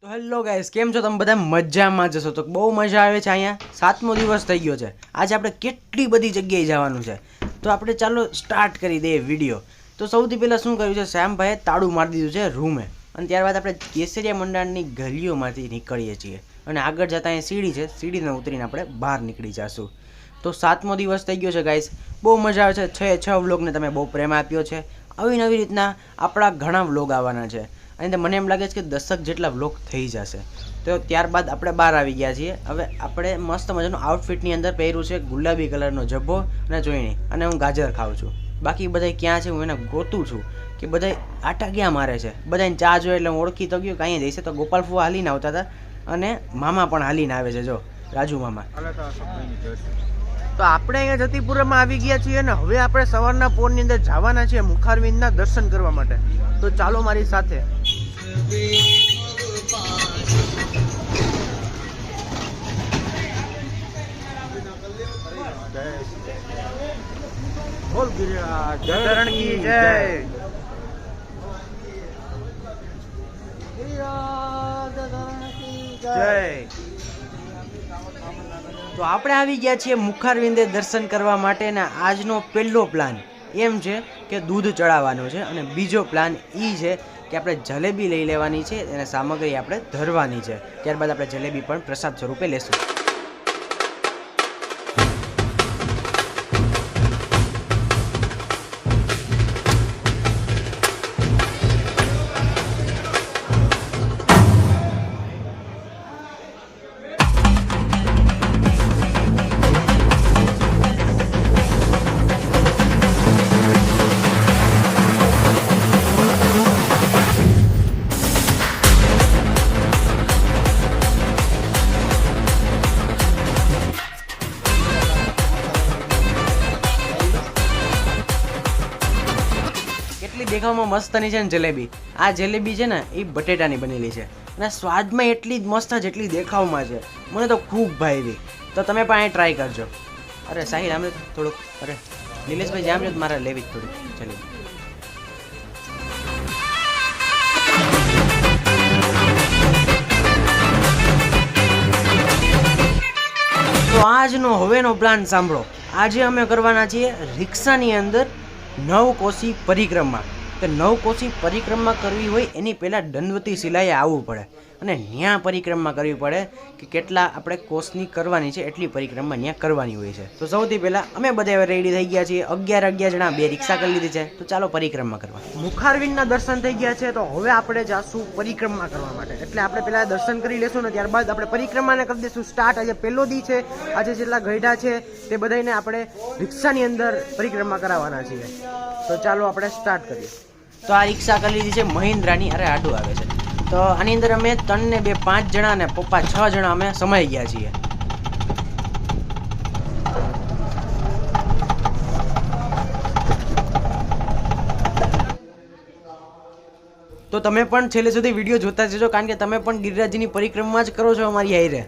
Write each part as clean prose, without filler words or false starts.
તો hello guys, કેમ છો તમે બધા? મજામાં જશો તો બહુ મજા આવે છે. અહીંયા 7મો દિવસ થઈ ગયો છે. આજે આપણે કેટલી બધી જગ્યાએ જવાનું છે, તો આપણે ચાલો સ્ટાર્ટ કરી દઈએ વિડીયો. તો સૌથી પહેલાં શું કર્યું છે, શ્યામભાઈએ તાળું મારી દીધું છે રૂમે, અને ત્યારબાદ આપણે કેસરિયા મંડાણની ગલીઓમાંથી નીકળીએ છીએ અને આગળ જતાં અહીંયા સીડી છે, સીડીને ઉતરીને આપણે બહાર નીકળી જઈશું. તો 7મો દિવસ થઈ ગયો છે ગાઈસ, બહુ મજા આવે છે. 6 વ્લોગને તમે બહુ પ્રેમ આપ્યો છે. આવી નવી રીતના આપણા ઘણા વ્લોગ આવવાના છે અને મને એમ લાગે છે કે 10 જેટલા વ્લોગ થઈ જશે. તો ત્યારબાદ આપણે બહાર આવી ગયા છીએ. હવે આપણે મસ્ત મજાનું આઉટફિટની અંદર પહેર્યું છે ગુલાબી કલરનો જબ્બો અને જોઈની, અને હું ગાજર ખાઉં છું. બાકી બધા ક્યાં છે હું એને ગોતું છું કે બધા આટા ક્યાં મારે છે. બધાને ચા જોઈએ એટલે હું ઓળખી તો ગયો કે અહીંયા જઈશે. તો ગોપાલ ફુવા હાલીને આવતા હતા અને મામા પણ હાલીને આવે છે, જો રાજુ મામા. તો આપણે અહીંયા જતીપુરમાં આવી ગયા છીએ અને હવે આપણે સવારના પોરની અંદર જવાના છીએ મુખારવિંદના દર્શન કરવા માટે. તો ચાલો મારી સાથે. બોલ ગિરિરાજ કી જય. તો આપણે આવી ગયા છીએ મુખારવિંદે દર્શન કરવા માટે ને આજનો પહેલો પ્લાન એમ છે કે દૂધ ચડાવવાનો છે અને બીજો પ્લાન એ છે કે આપણે જલેબી લઈ લેવાની છે અને સામગ્રી આપણે ધરવાની છે. ત્યારબાદ આપણે જલેબી પણ પ્રસાદ સ્વરૂપે લેશું. દેખાવમાં મસ્તની છે ને જલેબી. આ જલેબી છે ને એ બટેટાની બનેલી છે અને સ્વાદમાં એટલી જ મસ્ત જેટલી દેખાવમાં છે. મને તો ખૂબ ભાવી. તો તમે પણ અહીં ટ્રાય કરજો. અરે સાહિલ આમ થોડુંક, અરે નિલેશભાઈ જામ છે મારે લેવી જ થોડી જલેબી. તો આજનો હવેનો પ્લાન સાંભળો. આજે અમે કરવાના છીએ રિક્ષાની અંદર 9 કોસી પરિક્રમા. તો 9 કોસી પરિક્રમા કરવી હોય એની પહેલાં દંડવતી શિલાએ આવવું પડે અને ન્યા પરિક્રમા કરવી પડે કે કેટલા આપણે કોસની કરવાની છે એટલી પરિક્રમા ન્યા કરવાની હોય છે. તો સૌથી પહેલાં અમે બધા રેડી થઈ ગયા છીએ. 11 જણા, 2 રિક્ષા કરી લીધી છે. તો ચાલો પરિક્રમા કરવા. મુખારવિંદના દર્શન થઈ ગયા છે, તો હવે આપણે જાશું પરિક્રમા કરવા માટે. એટલે આપણે પહેલાં દર્શન કરી લેશું ને ત્યારબાદ આપણે પરિક્રમાને કરી દઈશું સ્ટાર્ટ. આજે પહેલો દી છે. આજે જેટલા ગઈઢા છે તે બધાને આપણે રિક્ષાની અંદર પરિક્રમા કરાવવાના છીએ. તો ચાલો આપણે સ્ટાર્ટ કરીએ. તો આ રિક્ષા કરી લીધી છે મહિન્દ્રાની. અરે આડું આવે છે. તો આની અંદર અમે 3 ને 2 5 જણા ને પપ્પા 6 જણા અમે સમાઈ ગયા છીએ. તો તમે પણ છેલ્લે સુધી વિડીયો જોતા જજો, કારણ કે તમે પણ ગિરિરાજની પરિક્રમા જ કરો છો અમારી હાઈરે.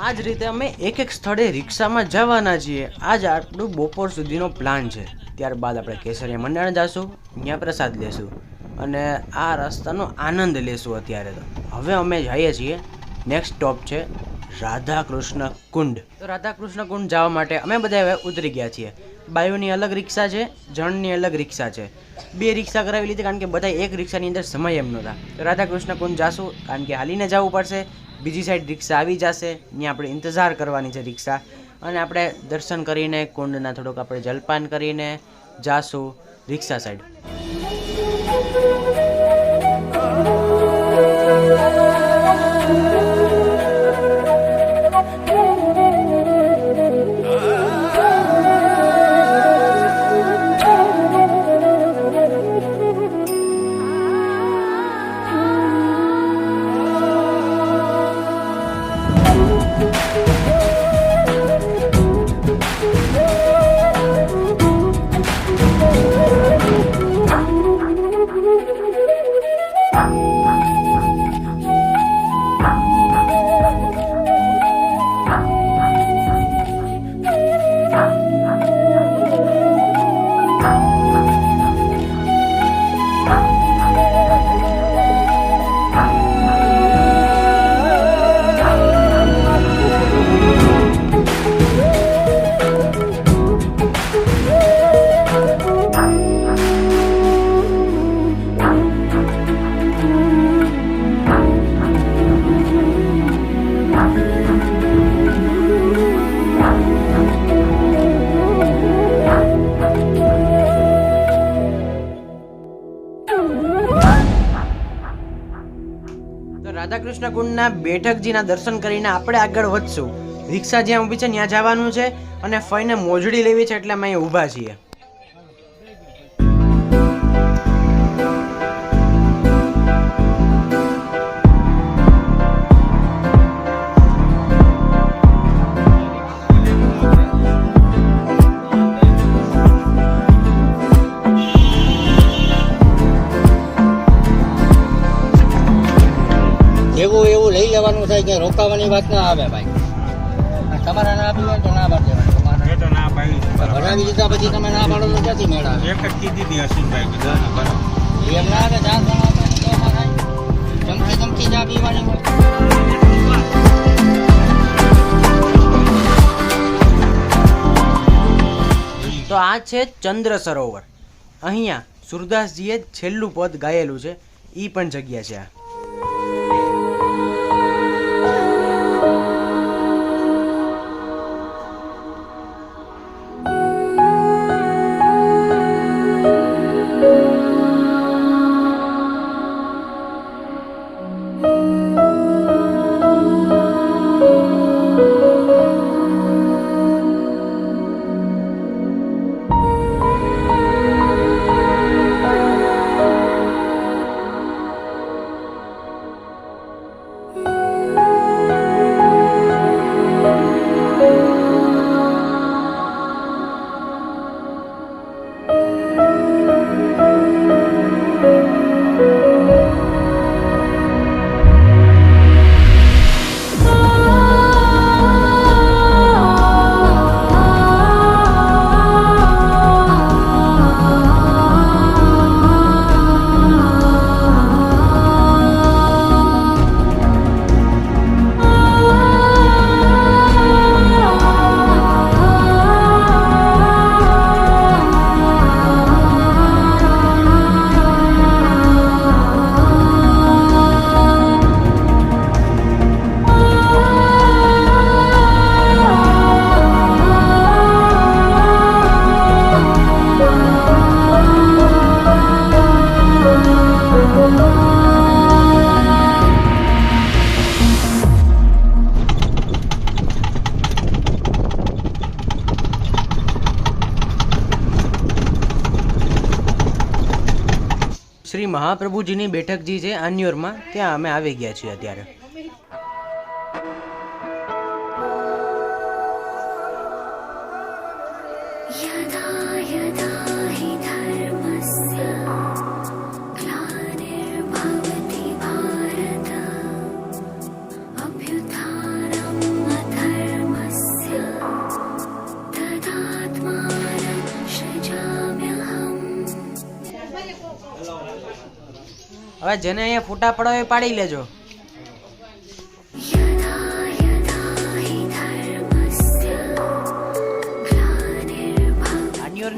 આ જ રીતે અમે એક સ્થળે રિક્ષામાં જવાના છીએ. આજ આપણું બપોર સુધીનો પ્લાન છે. ત્યારબાદ આપણે કેસરિયા મંડાણ જઈશું, ત્યાં પ્રસાદ લેશું અને આ રસ્તાનો આનંદ લેશું. અત્યારે તો હવે અમે જઈએ છીએ, નેક્સ્ટ સ્ટોપ છે રાધાકૃષ્ણ કુંડ. તો રાધાકૃષ્ણ કુંડ જવા માટે અમે બધા હવે ઉતરી ગયા છીએ. બાયોની અલગ રિક્ષા છે, જણની અલગ રિક્ષા છે. 2 રિક્ષા કરાવી લીધી કારણ કે બધા એક રિક્ષાની અંદર સમય એમ નહોતા. તો રાધાકૃષ્ણ કુંડ જાશું કારણ કે હાલીને જવું પડશે. બીજી સાઈડ રિક્ષા આવી જશે, ત્યાં આપણે ઇંતજાર કરવાની છે રિક્ષા. અને આપણે દર્શન કરીને કુંડના થોડુંક આપણે જલપાન કરીને જાશું રિક્ષા સાઈડ. રાધાકૃષ્ણ કુંડના બેઠકજીના દર્શન કરીને આપણે આગળ વધશું. રિક્ષા જ્યાં ઊભી છે ત્યાં જવાનું છે અને ફઈને મોજડી લેવી છે એટલે અમે અહીં ઊભા છીએ. એવું લઈ લેવાનું થાય કે રોકાવાની વાત ના આવે ભાઈ. તમારે ના આપી હોય તો ના પાડી દેવાનું. એ તો ના પાડી ભરાવી દીધા પછી તમે ના પાડો તો ક્યાંથી મેળ આવે? એક જ કીધી હતી અશ્વિનભાઈ કીધા ને બરાબર. એમ ના આવે 4 જણા થાય ધમકી ચા પીવાની હોય. તો આ છે ચંદ્ર સરોવર. અહીંયા સુરદાસજીએ છેલ્લું પદ ગાયેલું છે. એ પણ જગ્યા છે આ. શ્રી મહાપ્રભુજીની બેઠકજી છે આન્યોરમાં, ત્યાં અમે આવી ગયા છીએ અત્યારે. હવે જેને અહીંયા ફોટા પડાવે પાડી લેજો.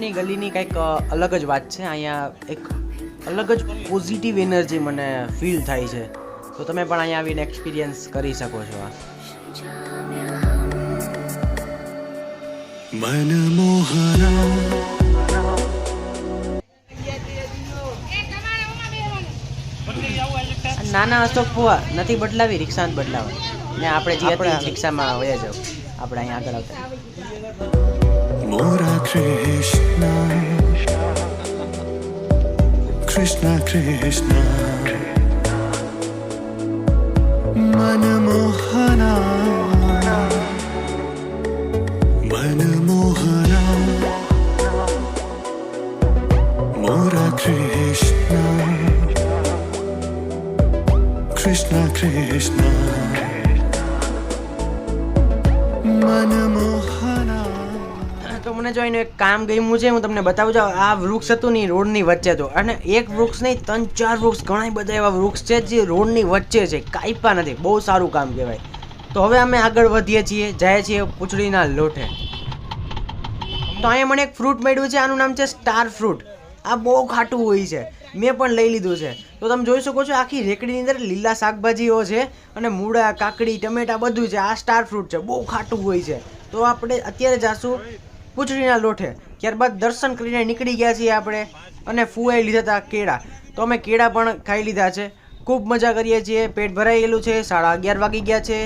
અહીંયાની ગલીની કંઈક અલગ જ વાત છે. અહીંયા એક અલગ જ પોઝિટિવ એનર્જી મને ફીલ થાય છે. તો તમે પણ અહીંયા આવીને એક્સપિરિયન્સ કરી શકો છો. મનમોહના નાના અશોક ફુવા નથી બદલાવી, રિક્ષા જ બદલાવે ને આપણે જે હતી રિક્ષામાં વયા જાવ. આપણે અહીંયા આગળ આવતા મોરા કૃષ્ણ કૃષ્ણ કૃષ્ણ મનમોહના મનમોહના મોરા કૃષ્ણ કૃષ્ણ કૃષ્ણ મનમોહના. તો મને જો એનું એક કામ ગમ્યું છે, હું તમને બતાવું છું. આ વૃક્ષ હતું ને રોડની વચ્ચે તો, અને એક વૃક્ષ નહીં 3-4 વૃક્ષ, ઘણા બધા એવા વૃક્ષ છે જે રોડની વચ્ચે છે, કાપ્યા નથી. બહુ સારું કામ કહેવાય. તો હવે અમે આગળ વધીએ છીએ, જાય છીએ પૂંછડીના લોઠે. તો અહીંયા મને એક ફ્રૂટ મળ્યું છે, આનું નામ છે સ્ટાર ફ્રૂટ. આ બહુ ખાટું હોય છે, મેં પણ લઈ લીધું છે. તો તમે જોઈ શકો છો આખી રેકડીની અંદર લીલા શાકભાજીઓ છે અને મૂળા, કાકડી, ટમેટા બધું છે. આ સ્ટાર ફ્રૂટ છે, બહુ ખાટું હોય છે. તો આપણે અત્યારે જાશું પૂંછડીના લોઠે. ત્યારબાદ દર્શન કરીને નીકળી ગયા છીએ આપણે, અને ફુવાઈ લીધા હતા કેળા. તો અમે કેળા પણ ખાઈ લીધા છે. ખૂબ મજા કરીએ છીએ, પેટ ભરાઈ ગયેલું છે. 11:30 વાગી ગયા છે.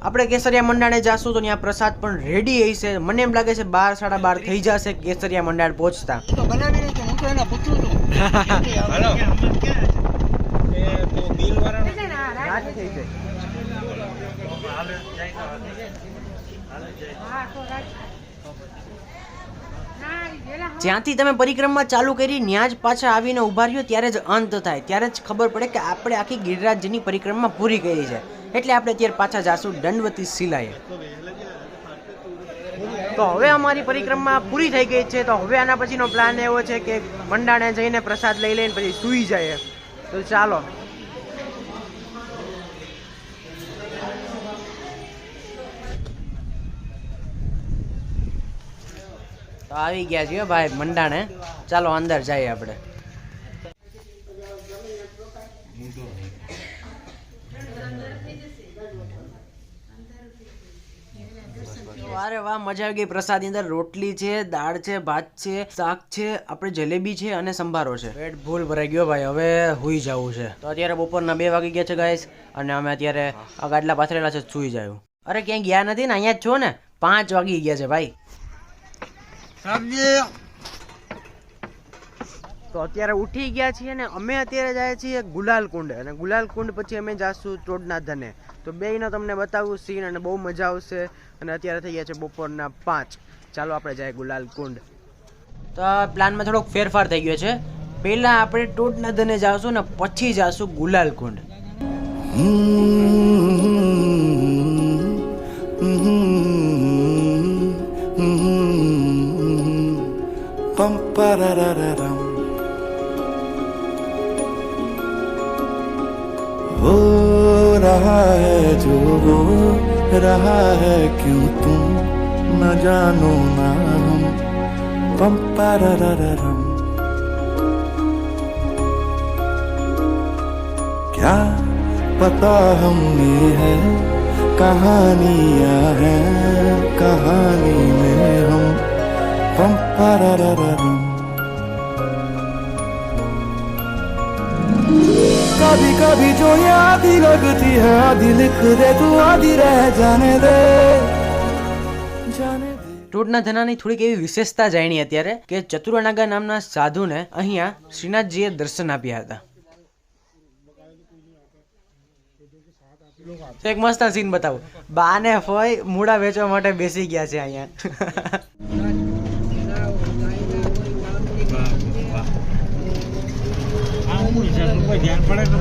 આપણે કેસરિયા મંડાણે જાશું તો ત્યાં પ્રસાદ પણ રેડી હશે. મને એમ લાગે છે 12-12:30 થઈ જશે કેસરિયા મંડાણ પહોંચતા. તો બનાવી નહીં, હું તો એને પૂછું છું. હાલો. એ તો બિલ વાળાનો થઈ જાય. જ્યાંથી તમે પરિક્રમા ચાલુ કરી ત્યાં જ પાછા આવીને ઉભા રહ્યો ત્યારે જ અંત થાય. ત્યારે જ ખબર પડે કે આપણે આખી ગિરિરાજની પરિક્રમા પૂરી કરી છે. એટલે આપણે અત્યારે પાછા જાશું દંડવતી શિલાએ. તો હવે અમારી પરિક્રમા પૂરી થઈ ગઈ છે. તો હવે આના પછીનો પ્લાન એવો છે કે મંડાણે જઈને પ્રસાદ લઈ લઈને પછી સૂઈ જાય. તો ચાલો. તો આવી ગયા છીએ ભાઈ મંડાણે. ચાલો અંદર જઈએ આપણે. અરે વાહ, મજા આવી ગઈ. પ્રસાદની અંદર રોટલી છે, દાળ છે, ભાત છે, શાક છે, આપણે જલેબી છે અને સંભારો છે. પેટ ફૂલ ભરાઈ ગયો ભાઈ. હવે સૂઈ જવું છે. તો અત્યારે બપોરના 2 વાગી ગયા છે ગાઈસ, અને અમે અત્યારે આ ગાડલા પાથરેલા છે, સૂઈ જાય. અરે ક્યાંય ગયા નથી ને, અહીંયા જ છો ને. 5 વાગી ગયા છે ભાઈ. તો અત્યારે ઉઠી ગયા છીએ ને અમે અત્યારે જાય છીએ ગુલાલ કુંડ, અને ગુલાલ કુંડ પછી અમે જાશું ટોડના ધને. તો બેયનો તમને બતાવું સીન, અને બહુ મજા આવશે. અને અત્યારે થઈ ગયા છે બપોરના 5. ચાલો આપણે જાય ગુલાલ કુંડ. તો પ્લાનમાં થોડોક ફેરફાર થઈ ગયો છે. પહેલાં આપણે ટોડના ધને જાશું ને પછી જાશું ગુલાલ કુંડ. Pam parararam हो रहा है जो हो रहा है क्यों तुम न जानो ना हम पम parararam क्या पता हमने है कहानियां हैं कहानी में हम पम parararam कभी कभी जो ये आधी लगती है आधी लिख दे तू आधी रह जाने दे ટોડના ધનાની થોડીક એવી વિશેષતા જાણી અત્યારે કે ચતુરાનાગા નામના સાધુને અહીંયા શ્રીનાથજીએ દર્શન આપ્યા હતા. એક મસ્ત સીન બતાવું. બા ને ફોય મૂળા વેચવા માટે બેસી ગયા છે અહીંયા. ધ્યાન પડે તો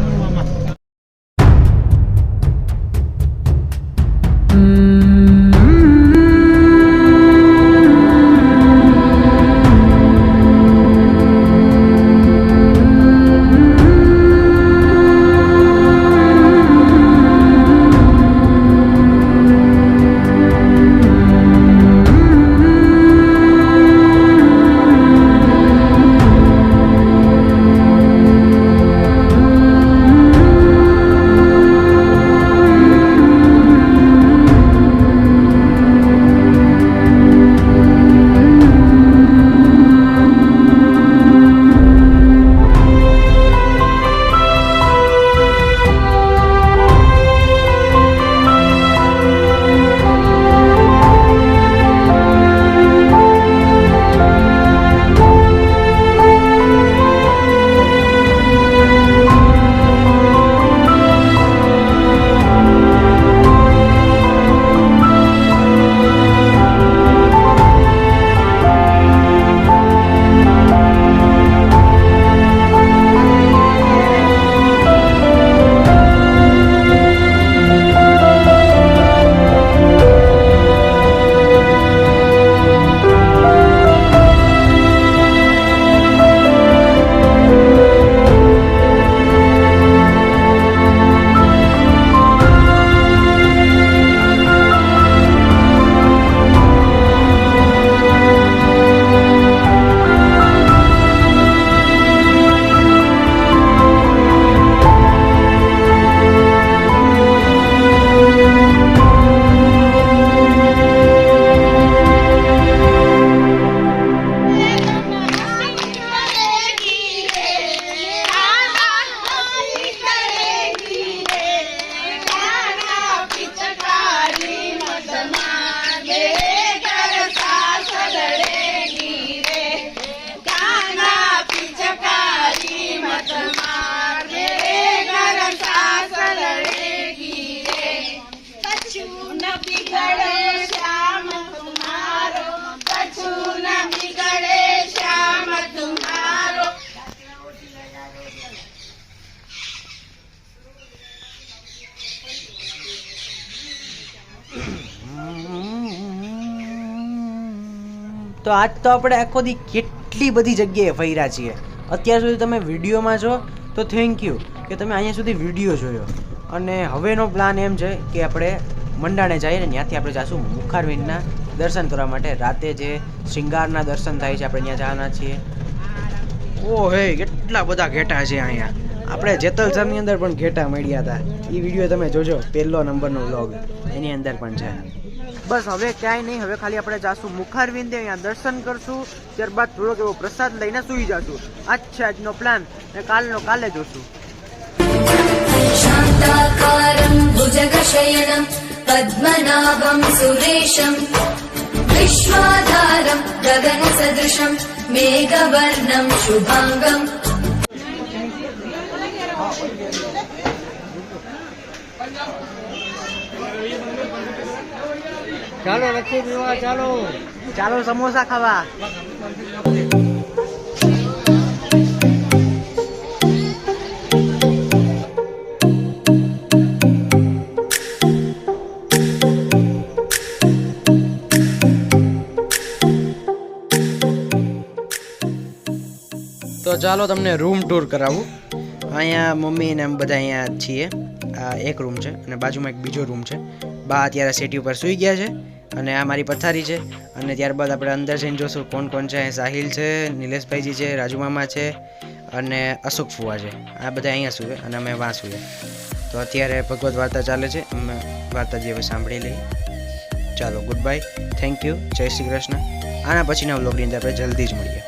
તો આજ તો આપણે આખો દી કેટલી બધી જગ્યાએ ફર્યા છીએ. અત્યાર સુધી તમે વિડીયોમાં છો તો થેન્ક યુ કે તમે અહીંયા સુધી વિડીયો જોયો. અને હવેનો પ્લાન એમ છે કે આપણે મંડાણે જઈએ ને ત્યાંથી આપણે જાશું મુખારવિંદના દર્શન કરવા માટે. રાતે જે શૃંગારના દર્શન થાય છે આપણે ત્યાં જવાના છીએ. ઓ હે કેટલા બધા ઘેટા છે અહીંયા. આપણે જેતલસરની અંદર પણ ઘેટા મળ્યા હતા. એ વિડીયો તમે જોજો, પહેલો નંબરનો વ્લોગ એની અંદર પણ છે. બસ હવે ક્યાંય નહીં, હવે ખાલી આપણે જાશું મુખારવિંદે, અહીંયા દર્શન કરશું, ત્યારબાદ થોડોક એવો પ્રસાદ લઈને સૂઈ જશું. આ છે આજનો પ્લાન ને કાલનો કાલે જોશું. शान्ताकारं भुजगशयनं पद्मनाभं सुरेशं विश्वाधारं गगनसदृशं मेघवर्णं शुभाङ्गम्. ચાલો લક્ષ્મી પીવા, ચાલો. ચાલો સમોસા ખાવા. તો ચાલો તમને રૂમ ટૂર કરાવું. અહીંયા મમ્મી ને એમ બધા અહીંયા છીએ. આ એક રૂમ છે અને બાજુમાં એક બીજો રૂમ છે. બા અત્યારે સેટી ઉપર સૂઈ ગયા છે અને આ મારી પથારી છે. અને ત્યારબાદ આપણે અંદર જઈને જોશું કોણ કોણ છે. સાહિલ છે, નિલેશભાઈજી છે, રાજુ મામા છે અને અશોક ફુવા છે. આ બધા અહીંયા સૂવે અને અમે વાં સૂવે. તો અત્યારે ભગવત વાર્તા ચાલે છે, અમે વાર્તાજી હવે સાંભળી લઈએ. ચાલો ગુડ બાય, થેન્ક યુ, જય શ્રી કૃષ્ણ. આના પછીના વ્લોગની અંદર આપણે જલ્દી જ મળીએ.